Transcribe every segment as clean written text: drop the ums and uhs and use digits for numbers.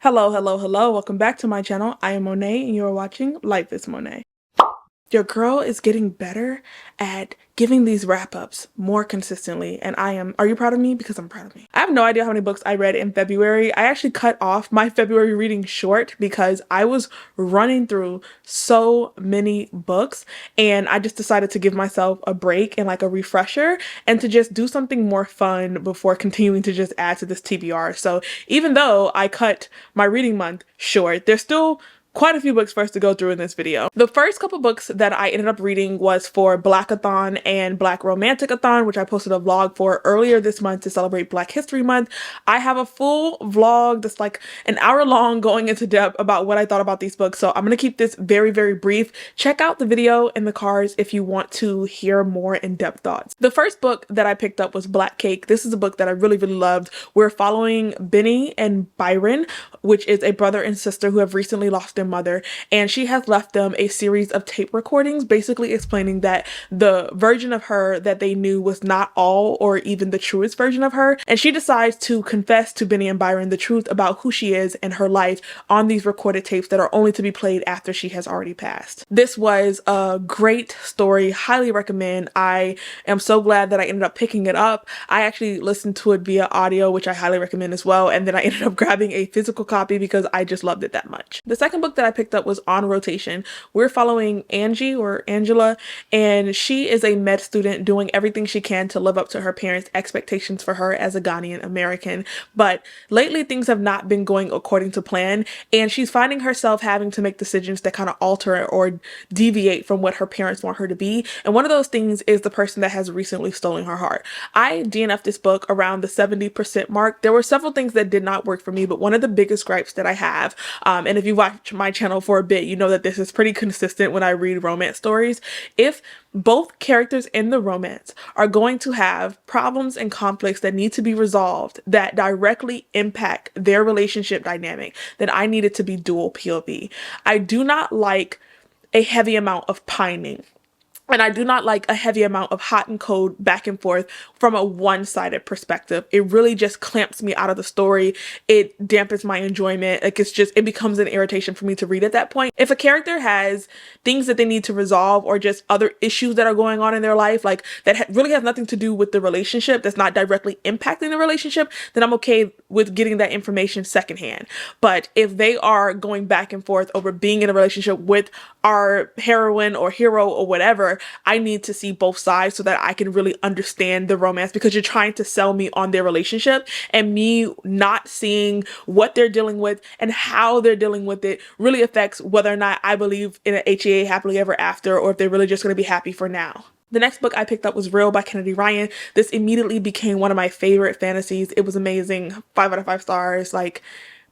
Hello, hello, hello. Welcome back to my channel. I am Monet and you are watching Life is Monet. Your girl is getting better at giving these wrap-ups more consistently, and are you proud of me? Because I'm proud of me. I have no idea how many books I read in February. I actually cut off my February reading short because I was running through so many books, and I just decided to give myself a break and like a refresher and to just do something more fun before continuing to just add to this TBR. So even though I cut my reading month short, there's still quite a few books for us to go through in this video. The first couple books that I ended up reading was for Blackathon and Black Romanticathon, which I posted a vlog for earlier this month to celebrate Black History Month. I have a full vlog that's like an hour long going into depth about what I thought about these books, so I'm gonna keep this very, very brief. Check out the video in the cards if you want to hear more in-depth thoughts. The first book that I picked up was Black Cake. This is a book that I really, really loved. We're following Benny and Byron, which is a brother and sister who have recently lost their mother, and she has left them a series of tape recordings basically explaining that the version of her that they knew was not all or even the truest version of her, and she decides to confess to Benny and Byron the truth about who she is and her life on these recorded tapes that are only to be played after she has already passed. This was a great story, highly recommend. I am so glad that I ended up picking it up. I actually listened to it via audio, which I highly recommend as well, and then I ended up grabbing a physical copy because I just loved it that much. The second book that I picked up was On Rotation. We're following Angie or Angela, and she is a med student doing everything she can to live up to her parents' expectations for her as a Ghanaian American. But lately things have not been going according to plan, and she's finding herself having to make decisions that kind of alter or deviate from what her parents want her to be. And one of those things is the person that has recently stolen her heart. I DNF'd this book around the 70% mark. There were several things that did not work for me, but one of the biggest gripes that I have, and if you watch my channel for a bit, you know that this is pretty consistent when I read romance stories. If both characters in the romance are going to have problems and conflicts that need to be resolved that directly impact their relationship dynamic, then I need it to be dual POV. I do not like a heavy amount of pining. And I do not like a heavy amount of hot and cold back and forth from a one-sided perspective. It really just clamps me out of the story. It dampens my enjoyment. Like it becomes an irritation for me to read at that point. If a character has things that they need to resolve or just other issues that are going on in their life, like that really has nothing to do with the relationship, that's not directly impacting the relationship, then I'm okay with getting that information secondhand. But if they are going back and forth over being in a relationship with our heroine or hero or whatever, I need to see both sides so that I can really understand the romance, because you're trying to sell me on their relationship, and me not seeing what they're dealing with and how they're dealing with it really affects whether or not I believe in an HEA happily ever after, or if they're really just going to be happy for now. The next book I picked up was Real by Kennedy Ryan. This immediately became one of my favorite fantasies. It was amazing. 5 out of 5 stars. Like,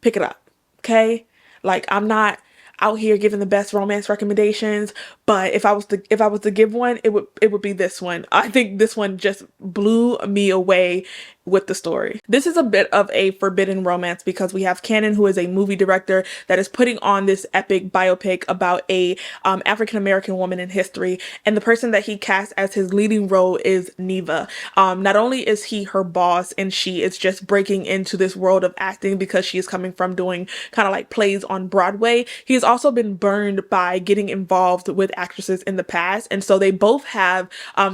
pick it up. Okay? Like, I'm not out here giving the best romance recommendations, but if I was to give one, it would be this one. I think this one just blew me away with the story. This is a bit of a forbidden romance because we have Cannon, who is a movie director that is putting on this epic biopic about a African-American woman in history, and the person that he cast as his leading role is Neva. Not only is he her boss and she is just breaking into this world of acting because she is coming from doing kind of like plays on Broadway, he has also been burned by getting involved with actresses in the past, and so they both have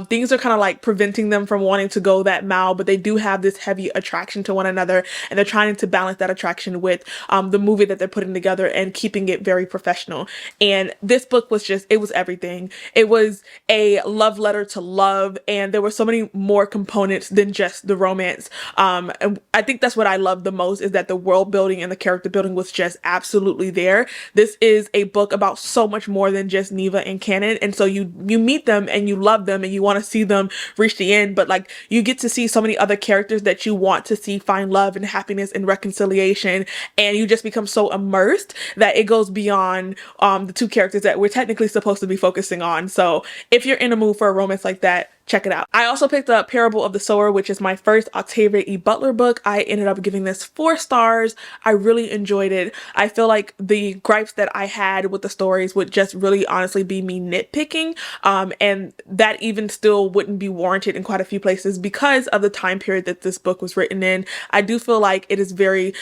things are kind of like preventing them from wanting to go that mile, but they do have this heavy attraction to one another, and they're trying to balance that attraction with the movie that they're putting together and keeping it very professional. And this book was just, it was everything. It was a love letter to love, and there were so many more components than just the romance. And I think that's what I love the most, is that the world building and the character building was just absolutely there. This is a book about so much more than just Neva and Cannon, and so you meet them and you love them and you want to see them reach the end, but like you get to see so many other characters that you want to see find love and happiness and reconciliation, and you just become so immersed that it goes beyond the two characters that we're technically supposed to be focusing on. So if you're in a mood for a romance like that, check it out. I also picked up Parable of the Sower, which is my first Octavia E. Butler book. I ended up giving this 4 stars. I really enjoyed it. I feel like the gripes that I had with the stories would just really honestly be me nitpicking, and that even still wouldn't be warranted in quite a few places because of the time period that this book was written in. I do feel like it is very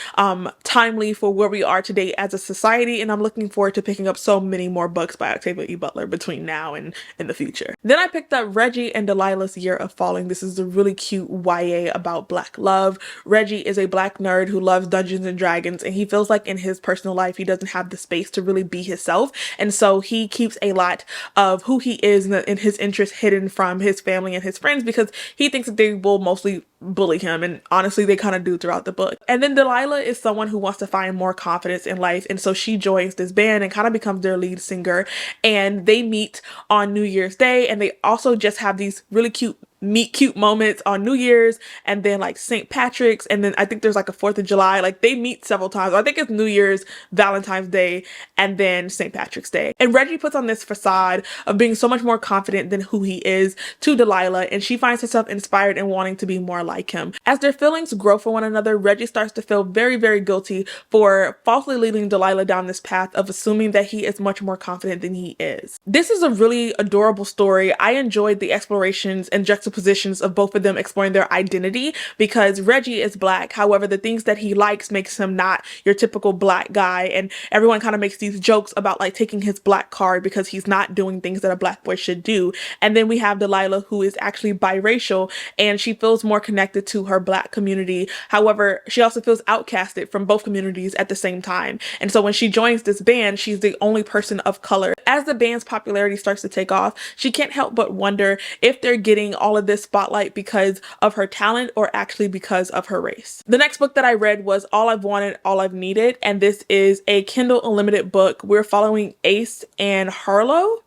timely for where we are today as a society, and I'm looking forward to picking up so many more books by Octavia E. Butler between now and in the future. Then I picked up Reggie and Delilah's Year of Falling. This is a really cute YA about Black love. Reggie is a Black nerd who loves Dungeons and Dragons, and he feels like in his personal life he doesn't have the space to really be himself, and so he keeps a lot of who he is and his interests hidden from his family and his friends because he thinks that they will mostly bully him, and honestly they kind of do throughout the book. And then Delilah is someone who wants to find more confidence in life, and so she joins this band and kind of becomes their lead singer, and they meet on New Year's Day, and they also just have these really cute meet cute moments on New Year's, and then like St. Patrick's, and then I think there's like a 4th of July. Like they meet several times. I think it's New Year's, Valentine's Day, and then St. Patrick's Day. And Reggie puts on this facade of being so much more confident than who he is to Delilah, and she finds herself inspired and wanting to be more like him. As their feelings grow for one another, Reggie starts to feel very, very guilty for falsely leading Delilah down this path of assuming that he is much more confident than he is. This is a really adorable story. I enjoyed the explorations and juxtapositions of both of them exploring their identity because Reggie is Black. However, the things that he likes makes him not your typical Black guy, and everyone kind of makes these jokes about like taking his Black card because he's not doing things that a Black boy should do. And then we have Delilah, who is actually biracial, and she feels more connected to her Black community. However, she also feels outcasted from both communities at the same time. And so when she joins this band, she's the only person of color. As the band's popularity starts to take off, she can't help but wonder if they're getting all of this spotlight because of her talent or actually because of her race. The next book that I read was All I've Wanted, All I've Needed, and this is a Kindle Unlimited book. We're following Ace and Harlow,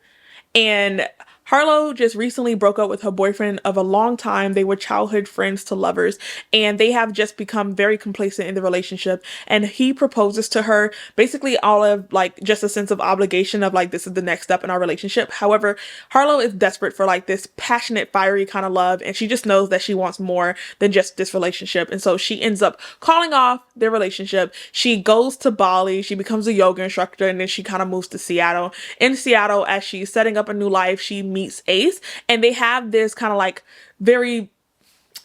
and Harlow just recently broke up with her boyfriend of a long time. They were childhood friends to lovers, and they have just become very complacent in the relationship. And he proposes to her basically all of like just a sense of obligation of like, this is the next step in our relationship. However, Harlow is desperate for like this passionate, fiery kind of love, and she just knows that she wants more than just this relationship. And so she ends up calling off their relationship. She goes to Bali, she becomes a yoga instructor, and then she kind of moves to Seattle. In Seattle, as she's setting up a new life, she meets Ace, and they have this kind of like very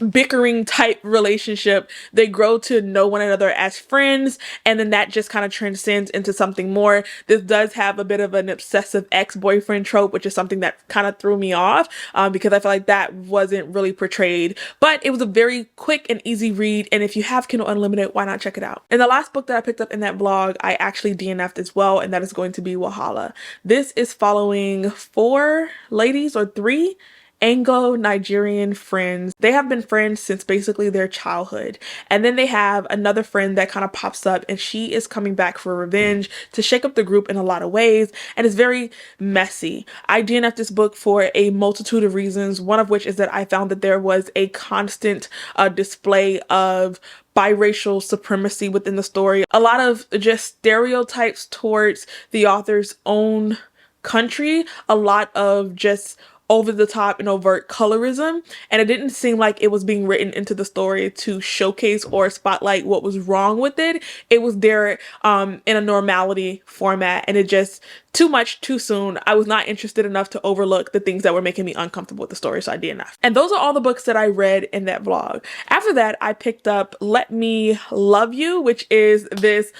bickering type relationship. They grow to know one another as friends, and then that just kind of transcends into something more. This does have a bit of an obsessive ex-boyfriend trope, which is something that kind of threw me off because I feel like that wasn't really portrayed, but it was a very quick and easy read, and if you have Kindle Unlimited, why not check it out? And the last book that I picked up in that vlog, I actually DNF'd as well, and that is going to be Wahala. This is following 4 ladies or 3 Anglo-Nigerian friends. They have been friends since basically their childhood. And then they have another friend that kind of pops up, and she is coming back for revenge to shake up the group in a lot of ways. And it's very messy. I DNF'd this book for a multitude of reasons, one of which is that I found that there was a constant display of biracial supremacy within the story. A lot of just stereotypes towards the author's own country. A lot of just over the top and overt colorism, and it didn't seem like it was being written into the story to showcase or spotlight what was wrong with it. It was there in a normality format, and it just too much too soon. I was not interested enough to overlook the things that were making me uncomfortable with the story, so I DNF'd. And those are all the books that I read in that vlog. After that, I picked up Let Me Love You, which is this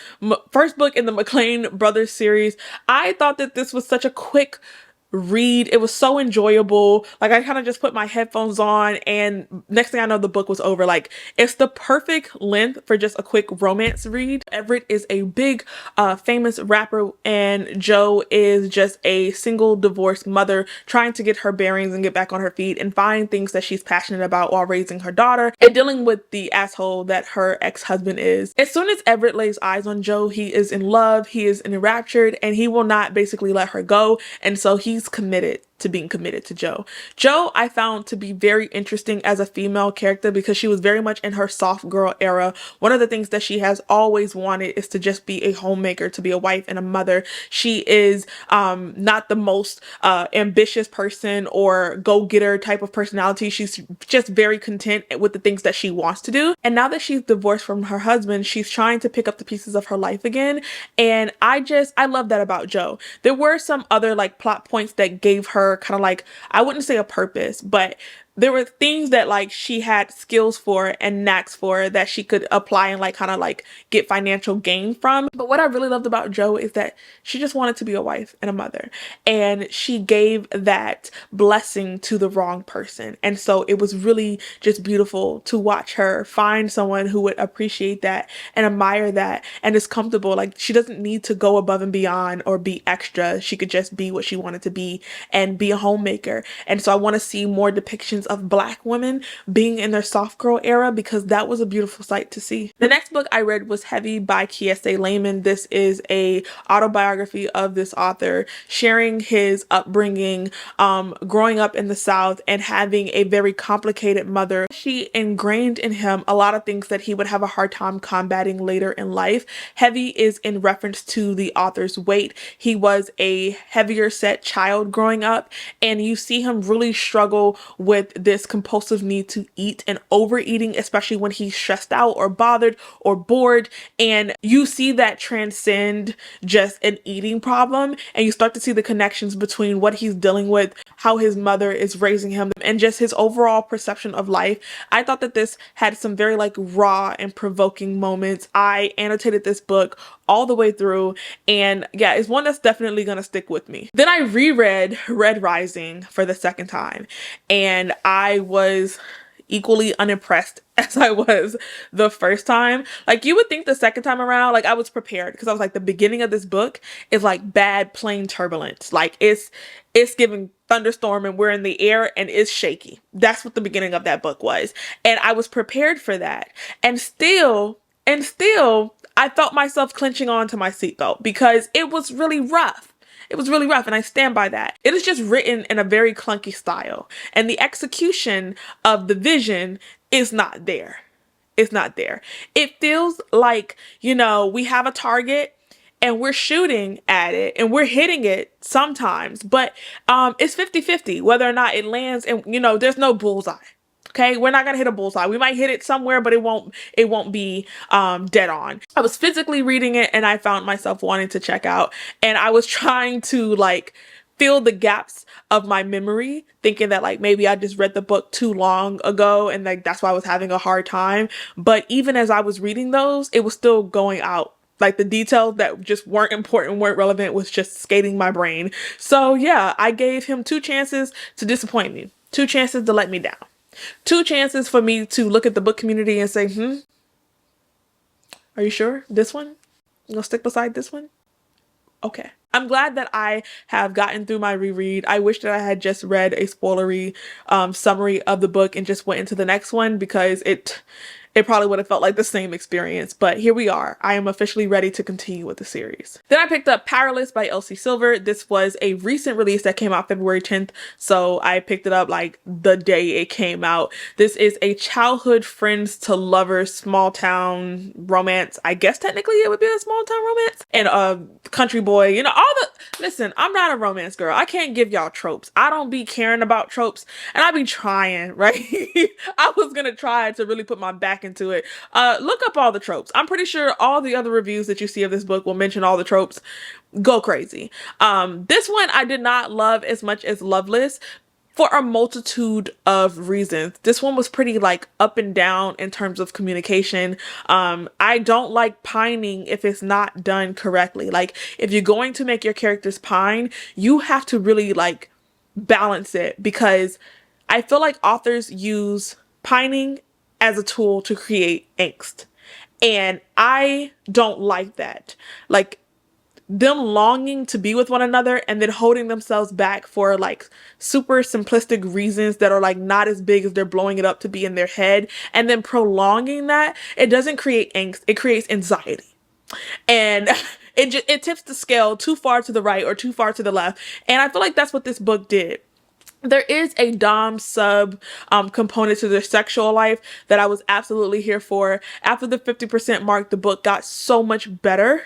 first book in the McLean Brothers series. I thought that this was such a quick read. It was so enjoyable. Like I kind of just put my headphones on, and next thing I know, the book was over. Like it's the perfect length for just a quick romance read. Everett is a big famous rapper, and Joe is just a single divorced mother trying to get her bearings and get back on her feet and find things that she's passionate about while raising her daughter and dealing with the asshole that her ex-husband is. As soon as Everett lays eyes on Joe, he is in love, he is enraptured, and he will not basically let her go, and so he's committed to being committed to Joe. Joe I found to be very interesting as a female character because she was very much in her soft girl era. One of the things that she has always wanted is to just be a homemaker, to be a wife and a mother. She is not the most ambitious person or go-getter type of personality. She's just very content with the things that she wants to do. And now that she's divorced from her husband, she's trying to pick up the pieces of her life again. And I love that about Joe. There were some other like plot points that gave her kind of like, I wouldn't say a purpose, but there were things that like she had skills for and knacks for that she could apply and like kind of like get financial gain from. But what I really loved about Joe is that she just wanted to be a wife and a mother, and she gave that blessing to the wrong person. And so it was really just beautiful to watch her find someone who would appreciate that and admire that and is comfortable. Like, she doesn't need to go above and beyond or be extra. She could just be what she wanted to be and be a homemaker. And so I want to see more depictions of Black women being in their soft girl era, because that was a beautiful sight to see. The next book I read was Heavy by Kiese Layman. This is a autobiography of this author sharing his upbringing, growing up in the South and having a very complicated mother. She ingrained in him a lot of things that he would have a hard time combating later in life. Heavy is in reference to the author's weight. He was a heavier set child growing up, and you see him really struggle with this compulsive need to eat and overeating, especially when he's stressed out or bothered or bored. And you see that transcend just an eating problem, and you start to see the connections between what he's dealing with, how his mother is raising him, and just his overall perception of life. I thought that this had some very like raw and provoking moments. I annotated this book all the way through, and yeah, it's one that's definitely gonna stick with me. Then I reread Red Rising for the second time, and I was equally unimpressed as I was the first time. Like, you would think the second time around, like, I was prepared, because I was like, the beginning of this book is like bad plane turbulence. Like, it's giving thunderstorm and we're in the air and it's shaky. That's what the beginning of that book was. And I was prepared for that. And still, I felt myself clenching onto my seatbelt because it was really rough. It was really rough, and I stand by that. It is just written in a very clunky style, and the execution of the vision is not there. It's not there. It feels like, you know, we have a target and we're shooting at it and we're hitting it sometimes, but it's 50-50 whether or not it lands, and, you know, there's no bullseye. Okay, we're not gonna hit a bullseye. We might hit it somewhere, but it won't be dead on. I was physically reading it and I found myself wanting to check out, and I was trying to like fill the gaps of my memory, thinking that like maybe I just read the book too long ago and like that's why I was having a hard time. But even as I was reading those, it was still going out. Like, the details that just weren't important, weren't relevant, was just skating my brain. So yeah, I gave him 2 chances to disappoint me, 2 chances to let me down. 2 chances for me to look at the book community and say, are you sure this one? You gonna stick beside this one? Okay. I'm glad that I have gotten through my reread. I wish that I had just read a spoilery summary of the book and just went into the next one, because it probably would have felt like the same experience. But here we are. I am officially ready to continue with the series. Then I picked up Powerless by Elsie Silver. This was a recent release that came out February 10th. So I picked it up like the day it came out. This is a childhood friends to lovers small town romance. I guess technically it would be a small town romance. And a country boy, you know, listen, I'm not a romance girl. I can't give y'all tropes. I don't be caring about tropes, and I be trying, right? I was gonna try to really put my back into it. Look up all the tropes. I'm pretty sure all the other reviews that you see of this book will mention all the tropes. Go crazy. This one I did not love as much as Loveless, for a multitude of reasons. This one was pretty like up and down in terms of communication. I don't like pining if it's not done correctly. Like, if you're going to make your characters pine, you have to really like balance it, because I feel like authors use pining as a tool to create angst, and I don't like that. Like, them longing to be with one another and then holding themselves back for like super simplistic reasons that are like not as big as they're blowing it up to be in their head, and then prolonging that, it doesn't create angst, it creates anxiety. And it tips the scale too far to the right or too far to the left. And I feel like that's what this book did. There is a dom sub component to their sexual life that I was absolutely here for. After the 50% mark, the book got so much better.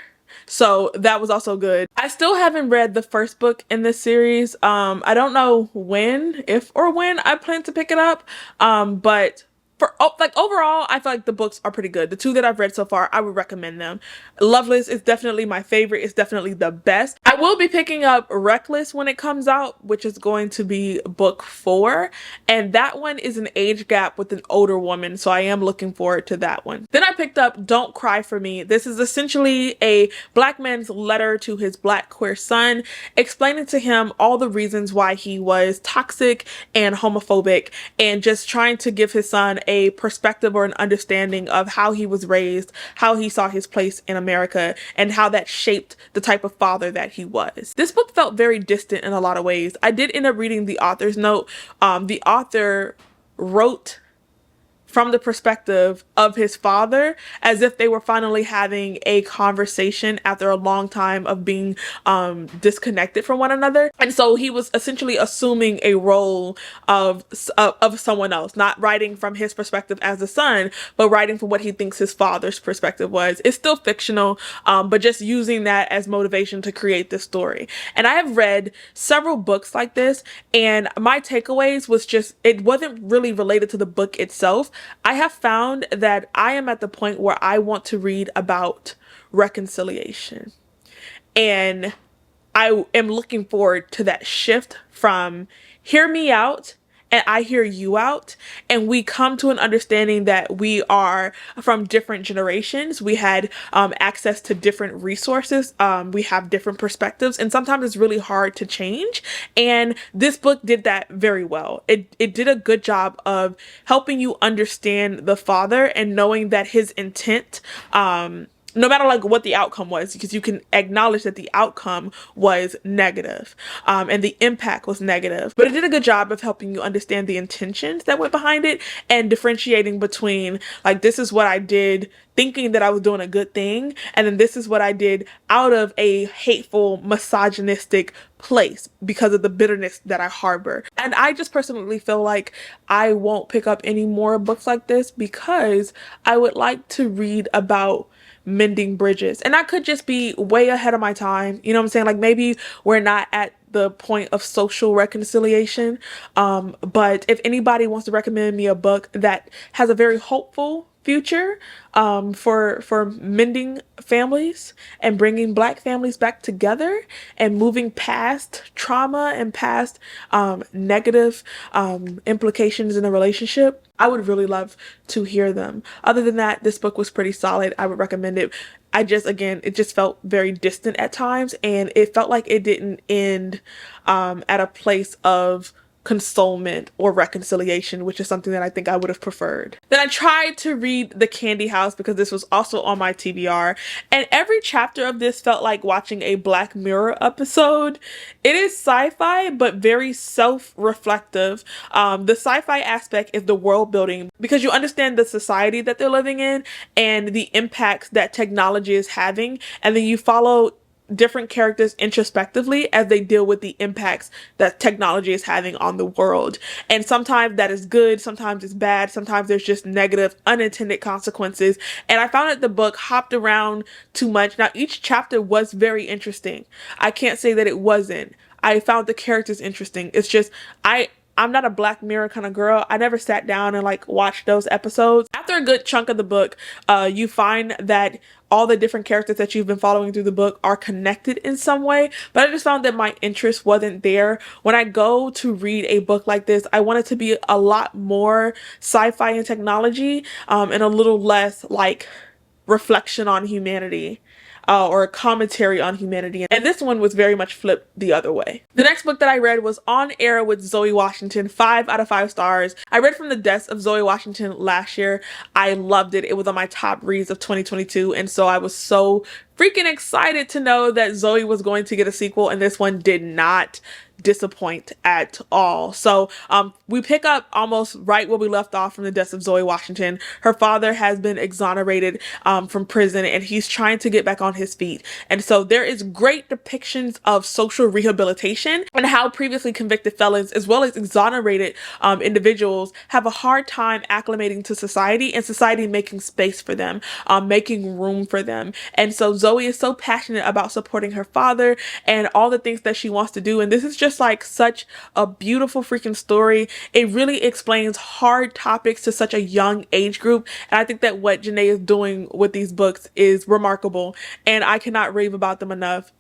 So that was also good. I still haven't read the first book in this series. I don't know when, if or when I plan to pick it up. But for like overall, I feel like the books are pretty good. The two that I've read so far, I would recommend them. Loveless is definitely my favorite. It's definitely the best. I will be picking up Reckless when it comes out, which is going to be book 4. And that one is an age gap with an older woman. So I am looking forward to that one. Then I picked up Don't Cry For Me. This is essentially a black man's letter to his black queer son, explaining to him all the reasons why he was toxic and homophobic, and just trying to give his son a perspective or an understanding of how he was raised, how he saw his place in America, and how that shaped the type of father that he was. This book felt very distant in a lot of ways. I did end up reading the author's note. The author wrote from the perspective of his father, as if they were finally having a conversation after a long time of being disconnected from one another. And so he was essentially assuming a role of someone else, not writing from his perspective as a son, but writing from what he thinks his father's perspective was. It's still fictional, but just using that as motivation to create this story. And I have read several books like this, and my takeaways was just, it wasn't really related to the book itself. I have found that I am at the point where I want to read about reconciliation. And I am looking forward to that shift from hear me out and I hear you out, and we come to an understanding that we are from different generations. We had access to different resources. We have different perspectives, and sometimes it's really hard to change. And this book did that very well. It did a good job of helping you understand the father and knowing that his intent, no matter like what the outcome was, because you can acknowledge that the outcome was negative, and the impact was negative, but it did a good job of helping you understand the intentions that went behind it and differentiating between like, this is what I did thinking that I was doing a good thing, and then this is what I did out of a hateful, misogynistic place because of the bitterness that I harbor. And I just personally feel like I won't pick up any more books like this because I would like to read about mending bridges. And I could just be way ahead of my time. You know what I'm saying? Like, maybe we're not at the point of social reconciliation. But if anybody wants to recommend me a book that has a very hopeful future for mending families and bringing Black families back together and moving past trauma and past negative implications in a relationship, I would really love to hear them. Other than that, this book was pretty solid. I would recommend it. It just felt very distant at times, and it felt like it didn't end at a place of consolement or reconciliation, which is something that I think I would have preferred. Then I tried to read The Candy House because this was also on my TBR, and every chapter of this felt like watching a Black Mirror episode. It is sci-fi, but very self-reflective. The sci-fi aspect is the world building because you understand the society that they're living in and the impacts that technology is having, and then you follow different characters introspectively as they deal with the impacts that technology is having on the world. And sometimes that is good, sometimes it's bad, sometimes there's just negative unintended consequences. And I found that the book hopped around too much. Now, each chapter was very interesting. I can't say that it wasn't. I found the characters interesting. It's just I'm not a Black Mirror kind of girl. I never sat down and like watched those episodes. After a good chunk of the book, you find that all the different characters that you've been following through the book are connected in some way, but I just found that my interest wasn't there. When I go to read a book like this, I want it to be a lot more sci-fi and technology, and a little less like reflection on humanity. Or a commentary on humanity. And this one was very much flipped the other way. The next book that I read was On Air with Zoe Washington, 5 out of 5 stars. I read From the Deaths of Zoe Washington last year. I loved it. It was on my top reads of 2022. And so I was so freaking excited to know that Zoe was going to get a sequel, and this one did not disappoint at all. So we pick up almost right where we left off from the deaths of Zoe Washington. Her father has been exonerated from prison, and he's trying to get back on his feet. And so there is great depictions of social rehabilitation and how previously convicted felons as well as exonerated individuals have a hard time acclimating to society, and society making space for them, making room for them. And so Zoe is so passionate about supporting her father and all the things that she wants to do. And this is just like such a beautiful freaking story. It really explains hard topics to such a young age group. And I think that what Janae is doing with these books is remarkable, and I cannot rave about them enough.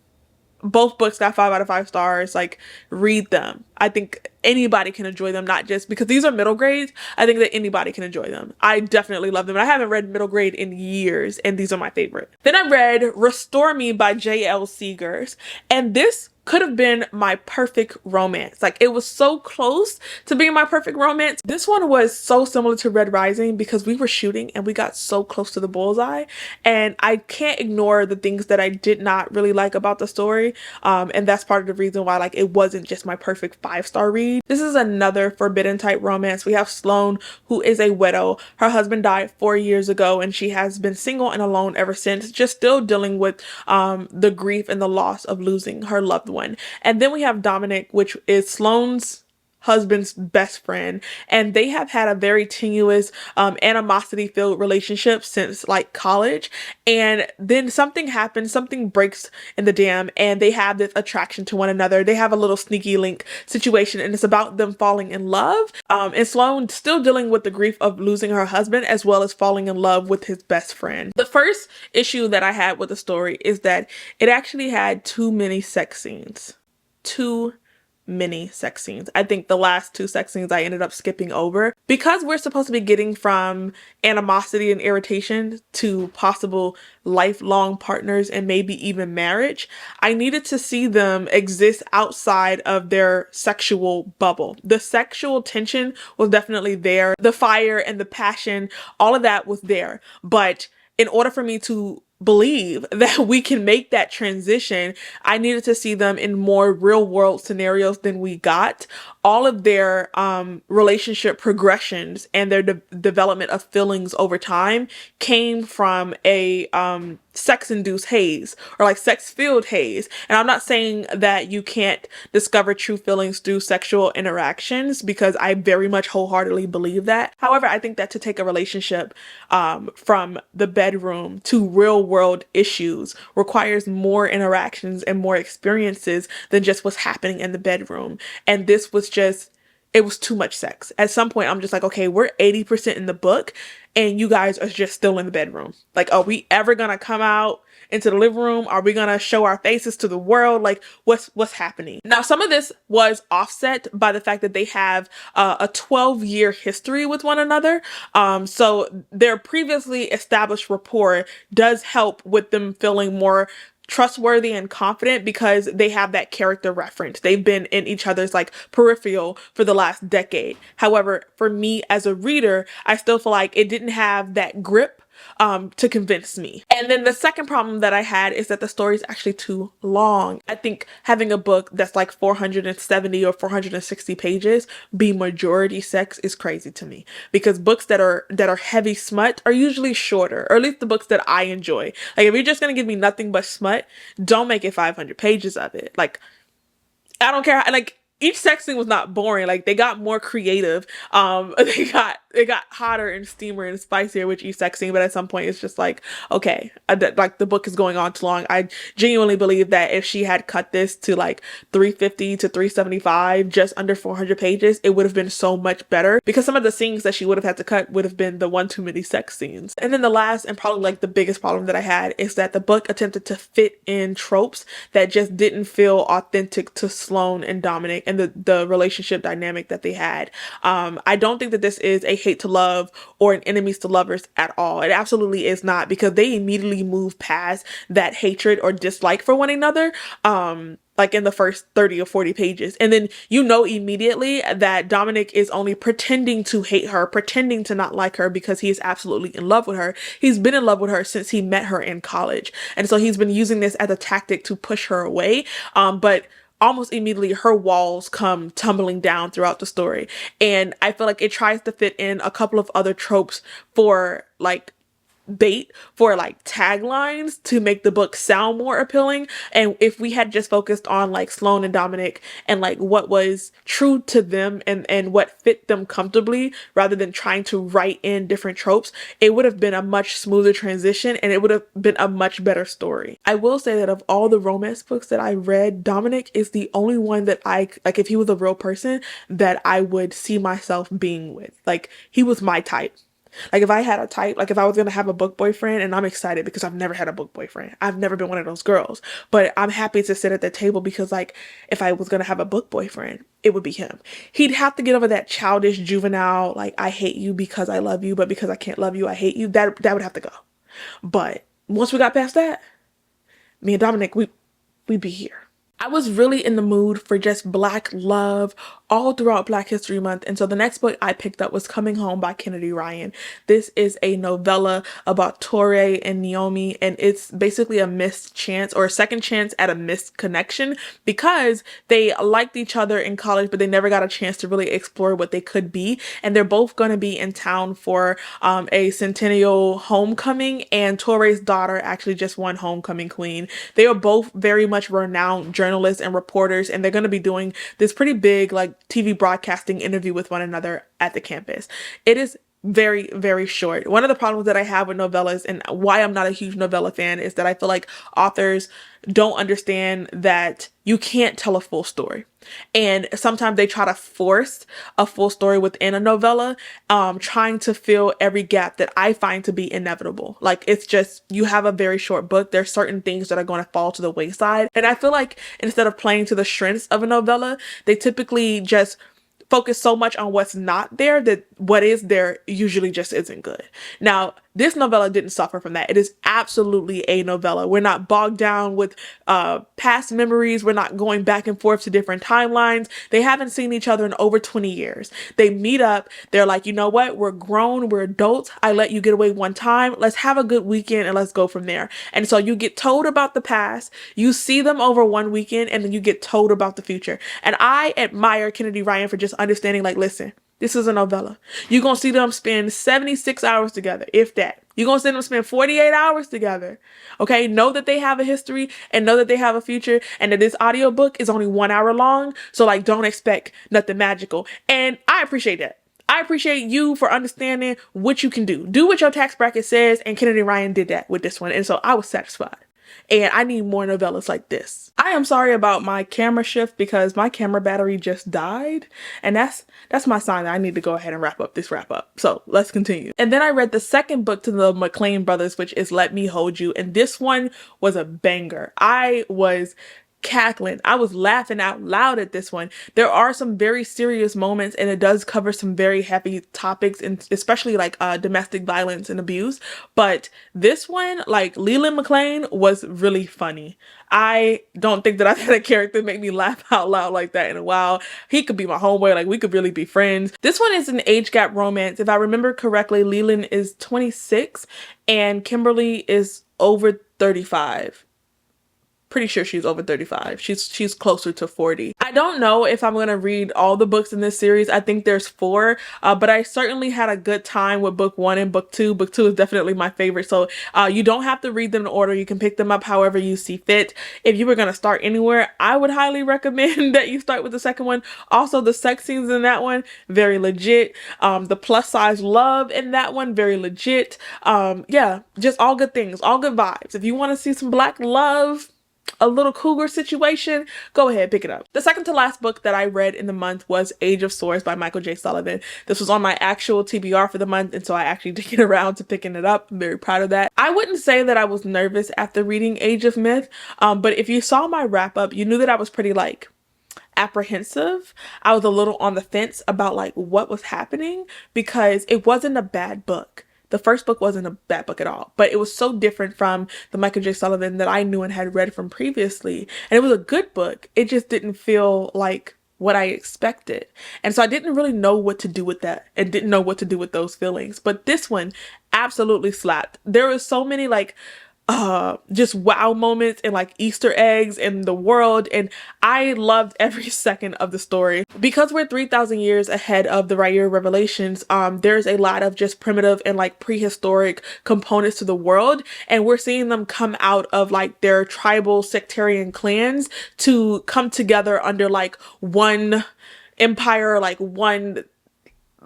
Both books got 5 out of 5 stars. Like, read them. I think anybody can enjoy them, not just because these are middle grades. I think that anybody can enjoy them. I definitely love them. And I haven't read middle grade in years, and these are my favorite. Then I read Restore Me by J.L. Seegers, and this could have been my perfect romance. Like, it was so close to being my perfect romance. This one was so similar to Red Rising because we were shooting and we got so close to the bullseye, and I can't ignore the things that I did not really like about the story. And that's part of the reason why, like, it wasn't just my perfect 5-star read. This is another forbidden type romance. We have Sloane, who is a widow. Her husband died 4 years ago, and she has been single and alone ever since, just still dealing with the grief and the loss of losing her loved one. And then we have Dominic, which is Sloane's husband's best friend, and they have had a very tenuous animosity filled relationship since like college. And then something happens, something breaks in the dam, and they have this attraction to one another. They have a little sneaky link situation, and it's about them falling in love, and Sloane still dealing with the grief of losing her husband as well as falling in love with his best friend. The first issue that I had with the story is that it actually had too many sex scenes. Too many sex scenes. I think the last 2 sex scenes I ended up skipping over because we're supposed to be getting from animosity and irritation to possible lifelong partners and maybe even marriage. I needed to see them exist outside of their sexual bubble. The sexual tension was definitely there. The fire and the passion, all of that was there. But in order for me to believe that we can make that transition, I needed to see them in more real world scenarios than we got. All of their relationship progressions and their development of feelings over time came from a sex-induced haze, or like sex-filled haze. And I'm not saying that you can't discover true feelings through sexual interactions, because I very much wholeheartedly believe that. However, I think that to take a relationship from the bedroom to real world issues requires more interactions and more experiences than just what's happening in the bedroom. And this was just, it was too much sex. At some point, I'm just like, okay, we're 80% in the book and you guys are just still in the bedroom. Like, are we ever gonna come out into the living room? Are we gonna show our faces to the world? Like, what's happening? Now, some of this was offset by the fact that they have a 12-year history with one another. So their previously established rapport does help with them feeling more trustworthy and confident because they have that character reference. They've been in each other's like peripheral for the last decade. However, for me as a reader, I still feel like it didn't have that grip to convince me. And then the second problem that I had is that the story is actually too long. I think having a book that's like 470 or 460 pages be majority sex is crazy to me, because books that are heavy smut are usually shorter, or at least the books that I enjoy. Like, if you're just gonna give me nothing but smut, don't make it 500 pages of it. Like, I don't care. Like, each sex scene was not boring. Like, they got more creative. They got hotter and steamier and spicier with each sex scene. But at some point, it's just like, okay, like the book is going on too long. I genuinely believe that if she had cut this to like 350 to 375, just under 400 pages, it would have been so much better, because some of the scenes that she would have had to cut would have been the one too many sex scenes. And then the last and probably like the biggest problem that I had is that the book attempted to fit in tropes that just didn't feel authentic to Sloane and Dominic and the relationship dynamic that they had. I don't think that this is a hate to love or an enemies to lovers at all. It absolutely is not, because they immediately move past that hatred or dislike for one another. Like in the first 30 or 40 pages. And then you know immediately that Dominic is only pretending to hate her, pretending to not like her, because he is absolutely in love with her. He's been in love with her since he met her in college. And so he's been using this as a tactic to push her away. But almost immediately her walls come tumbling down throughout the story. And I feel like it tries to fit in a couple of other tropes for like bait, for like taglines to make the book sound more appealing. And if we had just focused on like Sloane and Dominic and like what was true to them and what fit them comfortably, rather than trying to write in different tropes, it would have been a much smoother transition and it would have been a much better story. I will say that of all the romance books that I read, Dominic is the only one that I, like, if he was a real person, that I would see myself being with. Like, he was my type. Like, if I had a type, like if I was going to have a book boyfriend, and I'm excited because I've never had a book boyfriend. I've never been one of those girls, but I'm happy to sit at the table because like if I was going to have a book boyfriend, it would be him. He'd have to get over that childish, juvenile, like, I hate you because I love you, but because I can't love you, I hate you. That would have to go. But once we got past that, me and Dominic, we'd be here. I was really in the mood for just Black love all throughout Black History Month. And so the next book I picked up was Coming Home by Kennedy Ryan. This is a novella about Torre and Naomi, and it's basically a missed chance, or a second chance at a missed connection, because they liked each other in college, but they never got a chance to really explore what they could be. And they're both going to be in town for a centennial homecoming, and Torre's daughter actually just won homecoming queen. They are both very much renowned journalists and reporters, and they're going to be doing this pretty big like TV broadcasting interview with one another at the campus. It is very, very short. One of the problems that I have with novellas, and why I'm not a huge novella fan, is that I feel like authors don't understand that you can't tell a full story. And sometimes they try to force a full story within a novella, trying to fill every gap that I find to be inevitable. Like, it's just, you have a very short book. There's certain things that are going to fall to the wayside. And I feel like instead of playing to the strengths of a novella, they typically just focus so much on what's not there that what is there usually just isn't good. Now, this novella didn't suffer from that. It is absolutely a novella. We're not bogged down with past memories. We're not going back and forth to different timelines. They haven't seen each other in over 20 years. They meet up. They're like, you know what? We're grown. We're adults. I let you get away one time. Let's have a good weekend and let's go from there. And so you get told about the past. You see them over one weekend, and then you get told about the future. And I admire Kennedy Ryan for just understanding, like, listen, this is a novella. You're going to see them spend 76 hours together, if that. You're going to see them spend 48 hours together. Okay? Know that they have a history and know that they have a future, and that this audiobook is only 1 hour long. So, like, don't expect nothing magical. And I appreciate that. I appreciate you for understanding what you can do. Do what your tax bracket says, and Kennedy Ryan did that with this one. And so I was satisfied. And I need more novellas like this. I am sorry about my camera shift because my camera battery just died. And that's my sign that I need to go ahead and wrap up this wrap up. So let's continue. And then I read the second book to the McLean brothers, which is Let Me Hold You. And this one was a banger. I was cackling. I was laughing out loud at this one. There are some very serious moments, and it does cover some very heavy topics, and especially like domestic violence and abuse. But this one, like, Leland McLean was really funny. I don't think that I've had a character make me laugh out loud like that in a while. He could be my homeboy. Like, we could really be friends. This one is an age gap romance. If I remember correctly, Leland is 26 and Kimberly is over 35. Pretty sure she's over 35. She's closer to 40. I don't know if I'm going to read all the books in this series. I think there's 4, but I certainly had a good time with book 1 and book 2. Book 2 is definitely my favorite. So you don't have to read them in order. You can pick them up however you see fit. If you were going to start anywhere, I would highly recommend that you start with the second one. Also, the sex scenes in that one, very legit. The plus size love in that one, very legit. Yeah, just all good things, all good vibes. If you want to see some Black love, a little cougar situation, go ahead, pick it up. The second to last book that I read in the month was Age of Swords by Michael J. Sullivan. This was on my actual TBR for the month, and so I actually did get around to picking it up. I'm very proud of that. I wouldn't say that I was nervous after reading Age of Myth, but if you saw my wrap up, you knew that I was pretty like apprehensive. I was a little on the fence about like what was happening because it wasn't a bad book. The first book wasn't a bad book at all, but it was so different from the Michael J. Sullivan that I knew and had read from previously. And it was a good book. It just didn't feel like what I expected. And so I didn't really know what to do with that and didn't know what to do with those feelings. But this one absolutely slapped. There was so many like just wow moments and like Easter eggs in the world, and I loved every second of the story. Because we're 3,000 years ahead of the Ra'yr revelations, there's a lot of just primitive and like prehistoric components to the world, and we're seeing them come out of like their tribal sectarian clans to come together under like one empire, like one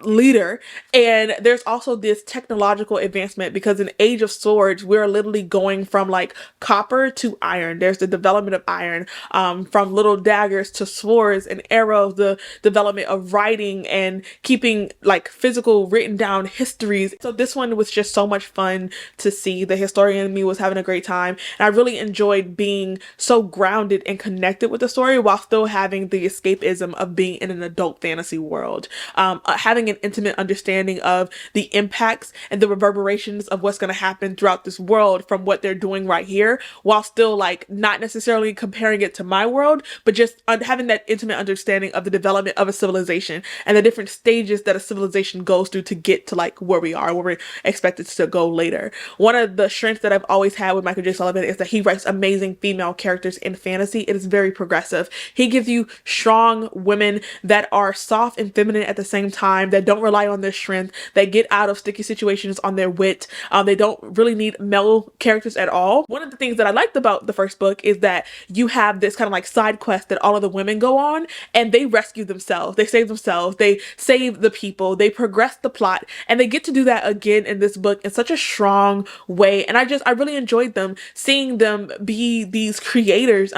leader. And there's also this technological advancement because in Age of Swords we're literally going from like copper to iron. There's the development of iron, from little daggers to swords and arrows, the development of writing and keeping like physical written down histories. So this one was just so much fun to see. The historian in me was having a great time, and I really enjoyed being so grounded and connected with the story while still having the escapism of being in an adult fantasy world, having an intimate understanding of the impacts and the reverberations of what's going to happen throughout this world from what they're doing right here, while still like not necessarily comparing it to my world, but just having that intimate understanding of the development of a civilization and the different stages that a civilization goes through to get to like where we are, where we're expected to go later. One of the strengths that I've always had with Michael J. Sullivan is that he writes amazing female characters in fantasy. It is very progressive. He gives you strong women that are soft and feminine at the same time, that don't rely on their strength, that get out of sticky situations on their wit. They don't really need male characters at all. One of the things that I liked about the first book is that you have this kind of like side quest that all of the women go on, and they rescue themselves, they save themselves, they save the people, they progress the plot, and they get to do that again in this book in such a strong way. And I really enjoyed them, seeing them be these creators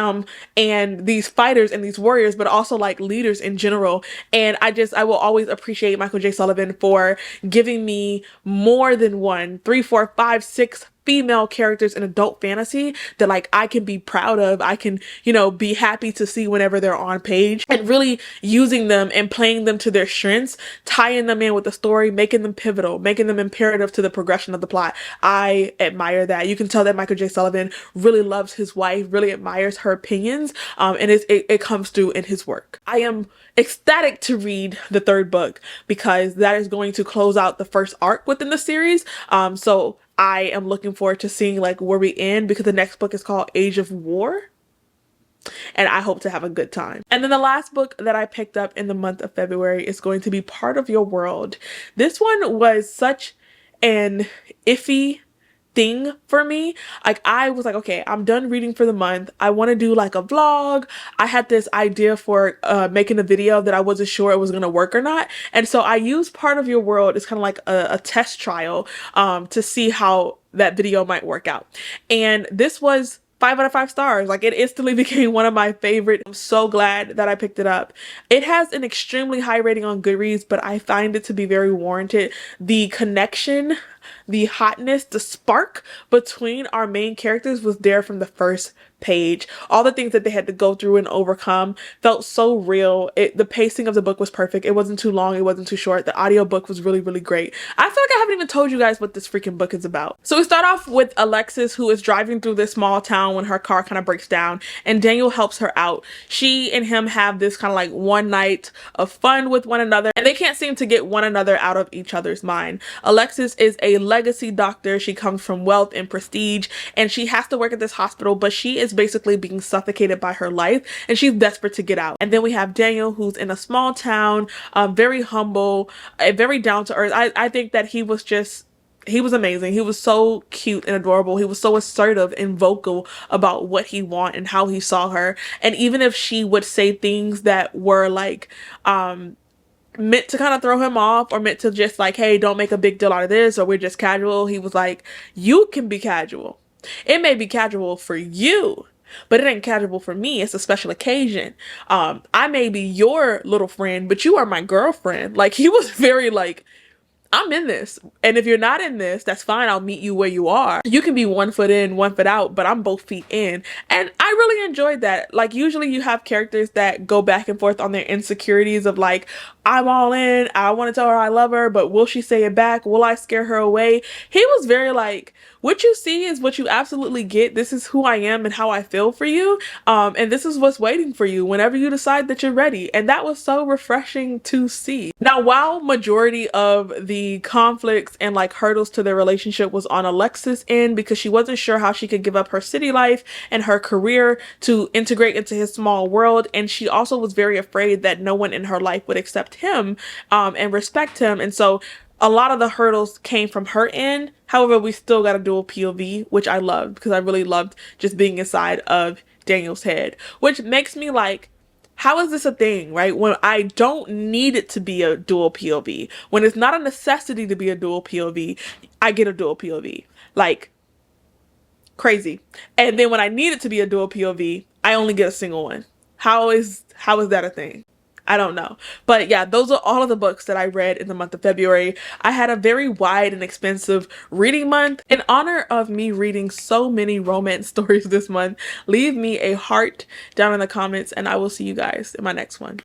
and these fighters and these warriors, but also like leaders in general. And I will always appreciate Michael J. Sullivan for giving me more than one, 3, 4, 5, 6 female characters in adult fantasy that like I can be proud of. I can, you know, be happy to see whenever they're on page, and really using them and playing them to their strengths, tying them in with the story, making them pivotal, making them imperative to the progression of the plot. I admire that. You can tell that Michael J. Sullivan really loves his wife, really admires her opinions, and it comes through in his work. I am ecstatic to read the third book because that is going to close out the first arc within the series. So I am looking forward to seeing like where we end, because the next book is called Age of War, and I hope to have a good time. And then the last book that I picked up in the month of February is going to be Part of Your World. This one was such an iffy thing for me. Like I was like, okay, I'm done reading for the month. I want to do like a vlog. I had this idea for making a video that I wasn't sure it was going to work or not. And so I used Part of Your World as kind of like a test trial to see how that video might work out. And this was 5 out of 5 stars. Like it instantly became one of my favorite. I'm so glad that I picked it up. It has an extremely high rating on Goodreads, but I find it to be very warranted. The connection, the hotness, the spark between our main characters was there from the first page. All the things that they had to go through and overcome felt so real. The pacing of the book was perfect. It wasn't too long, it wasn't too short. The audiobook was really, really great. I feel like I haven't even told you guys what this freaking book is about. So we start off with Alexis, who is driving through this small town when her car kind of breaks down, and Daniel helps her out. She and him have this kind of like one night of fun with one another, and they can't seem to get one another out of each other's mind. Alexis is a legacy doctor. She comes from wealth and prestige, and she has to work at this hospital, but she is basically being suffocated by her life, and she's desperate to get out. And then we have Daniel, who's in a small town, very humble, very down to earth. I think that he was amazing. He was so cute and adorable. He was so assertive and vocal about what he wanted and how he saw her. And even if she would say things that were like meant to kind of throw him off, or meant to just like, hey, don't make a big deal out of this, or we're just casual, he was like, you can be casual. It may be casual for you, but it ain't casual for me. It's a special occasion. I may be your little friend, but you are my girlfriend. Like he was very like I'm in this. And if you're not in this, that's fine. I'll meet you where you are. You can be 1 foot in, 1 foot out, but I'm both feet in. And I really enjoyed that. Like, usually you have characters that go back and forth on their insecurities of like, I'm all in, I want to tell her I love her, but will she say it back? Will I scare her away? He was very like, what you see is what you absolutely get. This is who I am and how I feel for you. And this is what's waiting for you whenever you decide that you're ready. And that was so refreshing to see. Now, while majority of the conflicts and like hurdles to their relationship was on Alexis' end because she wasn't sure how she could give up her city life and her career to integrate into his small world. And she also was very afraid that no one in her life would accept him and respect him. And so a lot of the hurdles came from her end. However, we still got a dual POV, which I loved because I really loved just being inside of Daniel's head, which makes me like, how is this a thing, right? When I don't need it to be a dual POV, when it's not a necessity to be a dual POV, I get a dual POV. Like, crazy. And then when I need it to be a dual POV, I only get a single one. How is that a thing? I don't know. But yeah, those are all of the books that I read in the month of February. I had a very wide and expensive reading month. In honor of me reading so many romance stories this month, leave me a heart down in the comments and I will see you guys in my next one.